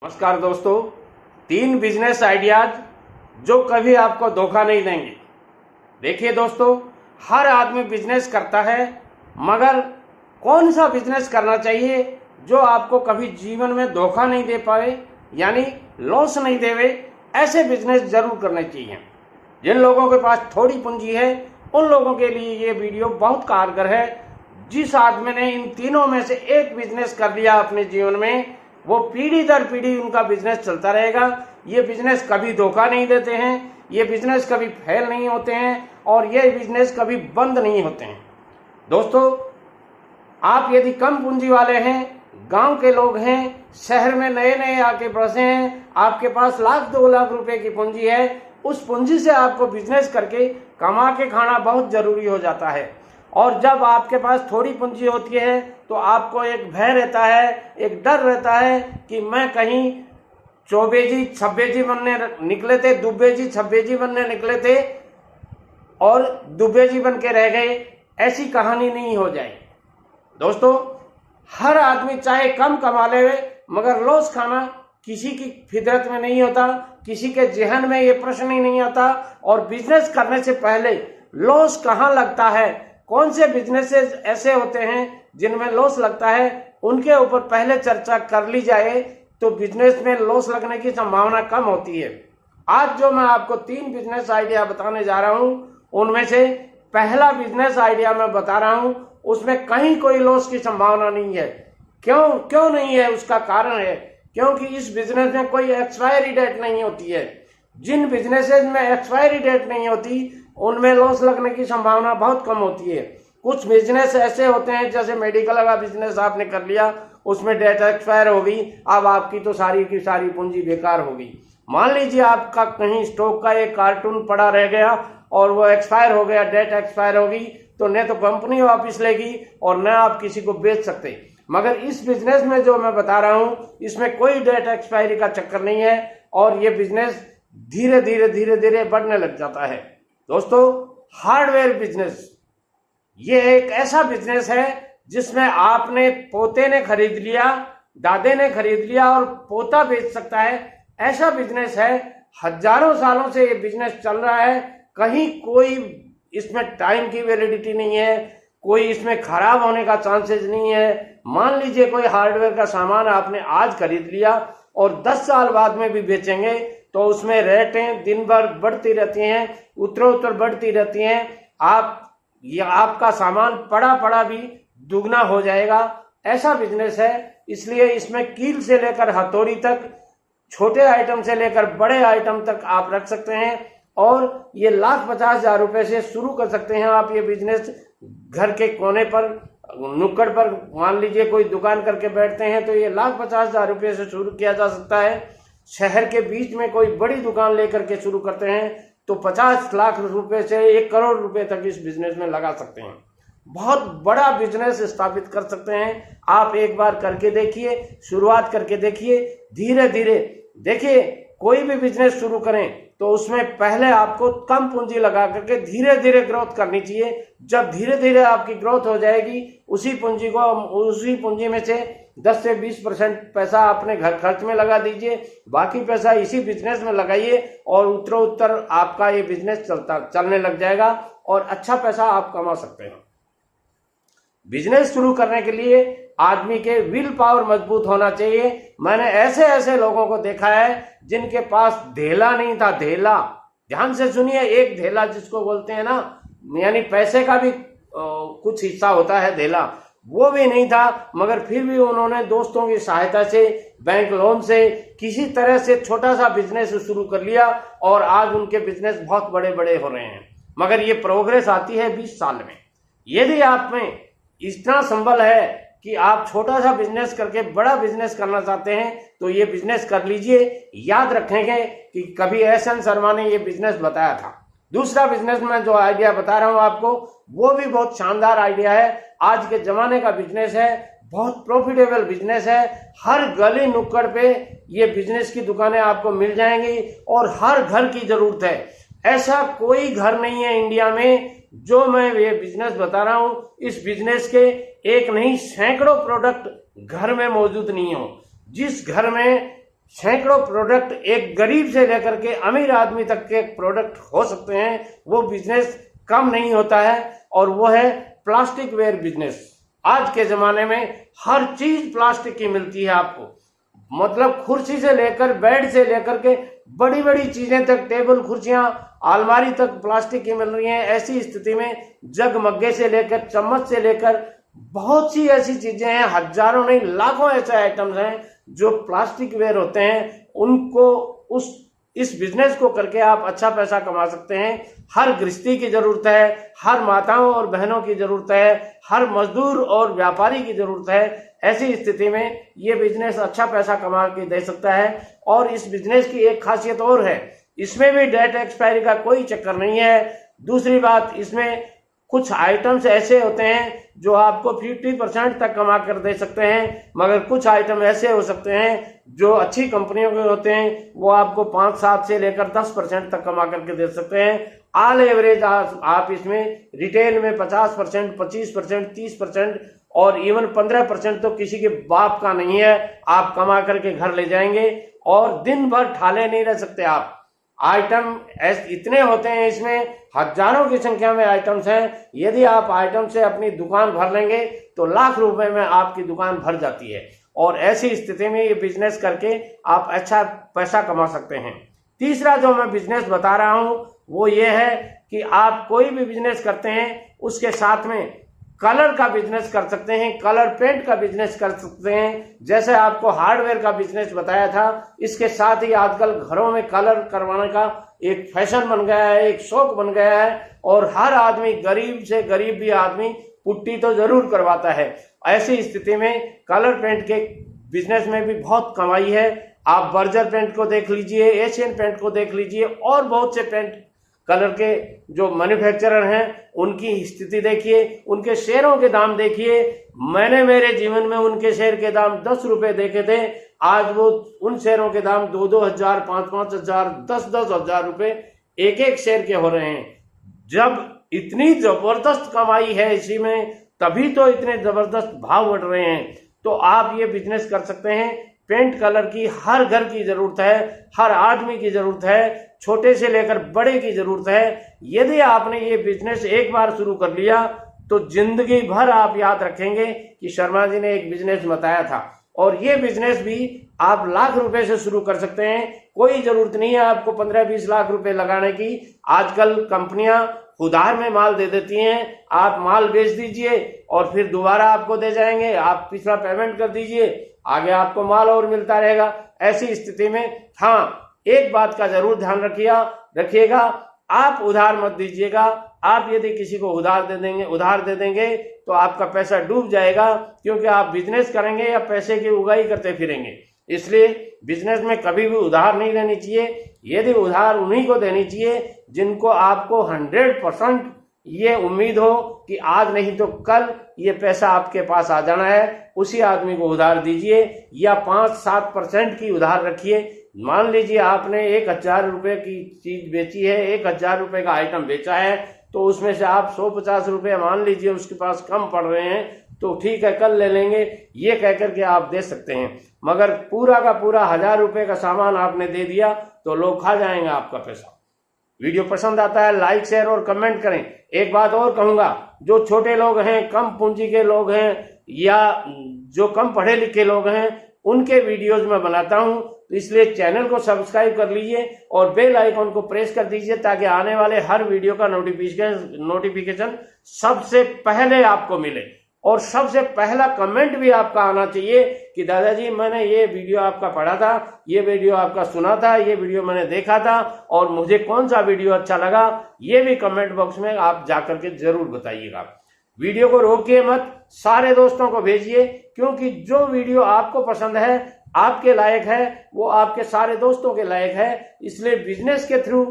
नमस्कार दोस्तों, 3 business ideas जो कभी आपको धोखा नहीं देंगे। देखिए दोस्तों, हर आदमी बिजनेस करता है, मगर कौन सा बिजनेस करना चाहिए जो आपको कभी जीवन में धोखा नहीं दे पाए, यानी लॉस नहीं देवे, ऐसे बिजनेस जरूर करने चाहिए। जिन लोगों के पास थोड़ी पूंजी है उन लोगों के लिए ये वीडियो बहुत कारगर है। जिस आदमी ने इन तीनों में से एक बिजनेस कर लिया अपने जीवन में, वो पीढ़ी दर पीढ़ी उनका बिजनेस चलता रहेगा। ये बिजनेस कभी धोखा नहीं देते हैं, ये बिजनेस कभी फेल नहीं होते हैं और ये बिजनेस कभी बंद नहीं होते हैं। दोस्तों, आप यदि कम पूंजी वाले हैं, गांव के लोग हैं, शहर में नए नए आके बसे हैं, आपके पास लाख 2 लाख रुपए की पूंजी है, उस पूंजी से आपको बिजनेस करके कमा के खाना बहुत जरूरी हो जाता है। और जब आपके पास थोड़ी पूंजी होती है तो आपको एक भय रहता है, एक डर रहता है कि मैं कहीं चौबेजी छब्बेजी बनने निकले थे, दुबेजी छब्बेजी बनने निकले थे और दुबेजी बन के रह गए, ऐसी कहानी नहीं हो जाए। दोस्तों, हर आदमी चाहे कम कमा ले, मगर लॉस खाना किसी की फितरत में नहीं होता, किसी के जहन में ये प्रश्न ही नहीं आता। और बिजनेस करने से पहले लॉस कहाँ लगता है, कौन से बिजनेसेस ऐसे होते हैं जिनमें लॉस लगता है, उनके ऊपर पहले चर्चा कर ली जाए तो बिजनेस में लॉस लगने की संभावना कम होती है। आज जो मैं आपको 3 बिजनेस आइडिया बताने जा रहा हूं, उनमें से पहला बिजनेस आइडिया मैं बता रहा हूं, उसमें कहीं कोई लॉस की संभावना नहीं है। क्यों नहीं है? उसका कारण है क्योंकि इस बिजनेस में कोई एक्सपायरी डेट नहीं होती है। जिन बिजनेसेस में एक्सपायरी डेट नहीं होती उनमें लॉस लगने की संभावना बहुत कम होती है। कुछ बिजनेस ऐसे होते हैं, जैसे मेडिकल का बिजनेस आपने कर लिया, उसमें डेट एक्सपायर हो गई, अब आपकी तो सारी की सारी पूंजी बेकार हो गई। मान लीजिए आपका कहीं स्टॉक का एक कार्टून पड़ा रह गया और वो एक्सपायर हो गया, डेट एक्सपायर हो गई, तो न तो कंपनी वापस लेगी और न आप किसी को बेच सकते। मगर इस बिजनेस में जो मैं बता रहा हूं, इसमें कोई डेट एक्सपायरी का चक्कर नहीं है और ये बिजनेस धीरे धीरे बढ़ने लग जाता है। दोस्तों, हार्डवेयर बिजनेस ये एक ऐसा बिजनेस है जिसमें आपने पोते ने खरीद लिया, दादे ने खरीद लिया और पोता बेच सकता है। ऐसा बिजनेस है, हजारों सालों से ये बिजनेस चल रहा है। कहीं कोई इसमें टाइम की वैलिडिटी नहीं है, कोई इसमें खराब होने का चांसेस नहीं है। मान लीजिए कोई हार्डवेयर का सामान आपने आज खरीद लिया और 10 साल बाद में भी बेचेंगे तो उसमें रेटें दिन भर बढ़ती रहती हैं, उत्तर बढ़ती रहती हैं। आपका सामान पड़ा भी दुगना हो जाएगा। ऐसा बिजनेस है, इसलिए इसमें कील से लेकर हथौड़ी तक, छोटे आइटम से लेकर बड़े आइटम तक आप रख सकते हैं और ये 1,50,000 रुपए से शुरू कर सकते हैं आप ये बिजनेस। घर के कोने पर, नुक्कड़ पर मान लीजिए कोई दुकान करके बैठते हैं तो ये 1,50,000 रुपए से शुरू किया जा सकता है। शहर के बीच में कोई बड़ी दुकान लेकर के शुरू करते हैं तो 50 लाख रुपए से 1 करोड़ रुपए तक इस बिजनेस में लगा सकते हैं। बहुत बड़ा बिजनेस स्थापित कर सकते हैं। आप एक बार करके देखिए, शुरुआत करके देखिए, धीरे धीरे देखिए। कोई भी बिजनेस शुरू करें तो उसमें पहले आपको कम पूंजी लगा करके धीरे धीरे ग्रोथ करनी चाहिए। जब धीरे धीरे आपकी ग्रोथ हो जाएगी, उसी पूंजी में से 10 से 20% पैसा अपने घर खर्च में लगा दीजिए, बाकी पैसा इसी बिजनेस में लगाइए और उत्तर आपका ये बिजनेस चलने लग जाएगा और अच्छा पैसा आप कमा सकते हैं। बिजनेस शुरू करने के लिए आदमी के विल पावर मजबूत होना चाहिए। मैंने ऐसे लोगों को देखा है जिनके पास धेला नहीं था। धेला, ध्यान से सुनिए, एक धेला जिसको बोलते हैं ना, यानी पैसे का भी कुछ हिस्सा होता है धेला, वो भी नहीं था। मगर फिर भी उन्होंने दोस्तों की सहायता से, बैंक लोन से, किसी तरह से छोटा सा बिजनेस शुरू कर लिया और आज उनके बिजनेस बहुत बड़े बड़े हो रहे हैं। मगर ये प्रोग्रेस आती है 20 साल में। यदि आप में इतना संबल है कि आप छोटा सा बिजनेस करके बड़ा बिजनेस करना चाहते हैं तो ये बिजनेस कर लीजिए। याद रखेंगे कि कभी एस.एन. शर्मा ने ये बिजनेस बताया था। दूसरा बिजनेस में जो आइडिया बता रहा हूं आपको, वो भी बहुत शानदार आइडिया है। आज के जमाने का बिजनेस है, बहुत प्रॉफिटेबल बिजनेस है। हर गली नुक्कड़ पे ये बिजनेस की दुकानें आपको मिल जाएंगी और हर घर की जरूरत है। ऐसा कोई घर नहीं है इंडिया में जो मैं ये बिजनेस बता रहा हूं, इस बिजनेस के एक नहीं सैकड़ों प्रोडक्ट घर में मौजूद नहीं हो। जिस घर में सैकड़ों प्रोडक्ट एक गरीब से लेकर के अमीर आदमी तक के प्रोडक्ट हो सकते हैं। वो बिजनेस कम नहीं होता है और वो है प्लास्टिक वेयर बिजनेस। आज के जमाने में हर चीज प्लास्टिक की मिलती है आपको, मतलब कुर्सी से लेकर बेड से लेकर के बड़ी बड़ी चीजें तक, टेबल, कुर्सियां, अलमारी तक प्लास्टिक की मिल रही हैं। ऐसी स्थिति में जग, मग्गे से लेकर चम्मच से लेकर बहुत सी ऐसी चीजें हैं, हजारों नहीं लाखों ऐसे आइटम्स हैं जो प्लास्टिक वेयर होते हैं। उनको इस बिजनेस को करके आप अच्छा पैसा कमा सकते हैं। हर गृहस्थी की जरूरत है, हर माताओं और बहनों की जरूरत है, हर मजदूर और व्यापारी की जरूरत है। ऐसी स्थिति में ये बिजनेस अच्छा पैसा कमा के दे सकता है। और इस बिजनेस की एक खासियत और है, इसमें भी डेट एक्सपायरी का कोई चक्कर नहीं है। दूसरी बात, इसमें कुछ आइटम्स ऐसे होते हैं जो आपको 50% तक कमा कर दे सकते हैं, मगर कुछ आइटम ऐसे हो सकते हैं जो अच्छी कंपनियों के होते हैं, वो आपको 5-7 से लेकर 10% तक कमा करके दे सकते हैं। ऑल एवरेज आप इसमें रिटेल में 50%, 25%, 30% और इवन 15% तो किसी के बाप का नहीं है, आप कमा करके घर ले जाएंगे और दिन भर ठाले नहीं रह सकते आप। आइटम इतने होते हैं, इसमें हजारों की संख्या में आइटम्स हैं। यदि आप आइटम से अपनी दुकान भर लेंगे तो लाख रुपए में आपकी दुकान भर जाती है। और ऐसी स्थिति में ये बिजनेस करके आप अच्छा पैसा कमा सकते हैं। तीसरा जो मैं बिजनेस बता रहा हूं वो ये है कि आप कोई भी बिजनेस करते हैं उसके साथ में कलर का बिजनेस कर सकते हैं, कलर पेंट का बिजनेस कर सकते हैं। जैसे आपको हार्डवेयर का बिजनेस बताया था, इसके साथ ही आजकल घरों में कलर करवाने का एक फैशन बन गया है, एक शौक बन गया है। और हर आदमी, गरीब से गरीब भी आदमी पुट्टी तो जरूर करवाता है। ऐसी स्थिति में कलर पेंट के बिजनेस में भी बहुत कमाई है। आप बर्जर पेंट को देख लीजिए, एशियन पेंट को देख लीजिए और बहुत से पेंट कलर के जो मैन्युफैक्चरर हैं उनकी स्थिति देखिए, उनके शेयरों के दाम देखिए। मैंने मेरे जीवन में उनके शेयर के दाम 10 रुपए देखे थे, आज वो उन शेयरों के दाम 2-2 हजार, 5-5 हजार, 10-10 हजार रुपए एक एक शेयर के हो रहे हैं। जब इतनी जबरदस्त कमाई है इसी में, तभी तो इतने जबरदस्त भाव बढ़ रहे हैं। तो आप ये बिजनेस कर सकते हैं। पेंट कलर की हर घर की जरूरत है, हर आदमी की जरूरत है, छोटे से लेकर बड़े की जरूरत है। यदि आपने ये बिजनेस एक बार शुरू कर लिया तो जिंदगी भर आप याद रखेंगे कि शर्मा जी ने एक बिजनेस बताया था। और ये बिजनेस भी आप लाख रुपए से शुरू कर सकते हैं। कोई जरूरत नहीं है आपको 15-20 लाख रुपए लगाने की। आजकल कंपनियां उधार में माल दे देती हैं, आप माल बेच दीजिए और फिर दोबारा आपको दे जाएंगे, आप पिछला पेमेंट कर दीजिए, आगे आपको माल और मिलता रहेगा। ऐसी स्थिति में हाँ, एक बात का जरूर ध्यान रखिएगा, आप उधार मत दीजिएगा। आप यदि किसी को उधार दे देंगे तो आपका पैसा डूब जाएगा, क्योंकि आप बिजनेस करेंगे या पैसे की उगाही करते फिरेंगे। इसलिए बिजनेस में कभी भी उधार नहीं लेनी चाहिए। यदि उधार उन्हीं को देनी चाहिए जिनको आपको 100% ये उम्मीद हो कि आज नहीं तो कल ये पैसा आपके पास आ जाना है, उसी आदमी को उधार दीजिए। या 5-7% की उधार रखिए। मान लीजिए आपने 1000 रुपए की चीज बेची है, 1000 रुपए का आइटम बेचा है, तो उसमें से आप 150 रुपए मान लीजिए उसके पास कम पड़ रहे हैं, तो ठीक है कल ले लेंगे, ये कहकर के आप दे सकते हैं। मगर पूरा का पूरा 1000 रुपए का सामान आपने दे दिया तो लोग खा जाएंगे आपका पैसा। वीडियो पसंद आता है लाइक, शेयर और कमेंट करें। एक बात और कहूंगा, जो छोटे लोग हैं, कम पूंजी के लोग हैं या जो कम पढ़े लिखे लोग हैं, उनके वीडियोज में बनाता हूं, तो इसलिए चैनल को सब्सक्राइब कर लीजिए और बेल आइकॉन को प्रेस कर दीजिए ताकि आने वाले हर वीडियो का नोटिफिकेशन सबसे पहले आपको मिले। और सबसे पहला कमेंट भी आपका आना चाहिए कि दादाजी मैंने ये वीडियो आपका पढ़ा था, ये वीडियो आपका सुना था, ये वीडियो मैंने देखा था और मुझे कौन सा वीडियो अच्छा लगा, ये भी कमेंट बॉक्स में आप जाकर के जरूर बताइएगा। वीडियो को रोकिए मत, सारे दोस्तों को भेजिए, क्योंकि जो वीडियो आपको पसंद है, आपके लायक है, वो आपके सारे दोस्तों के लायक है। इसलिए बिजनेस के थ्रू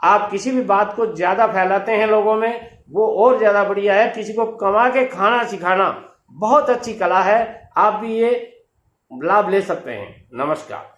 आप किसी भी बात को ज्यादा फैलाते हैं लोगों में, वो और ज्यादा बढ़िया है। किसी को कमा के खाना सिखाना बहुत अच्छी कला है, आप भी ये लाभ ले सकते हैं। नमस्कार।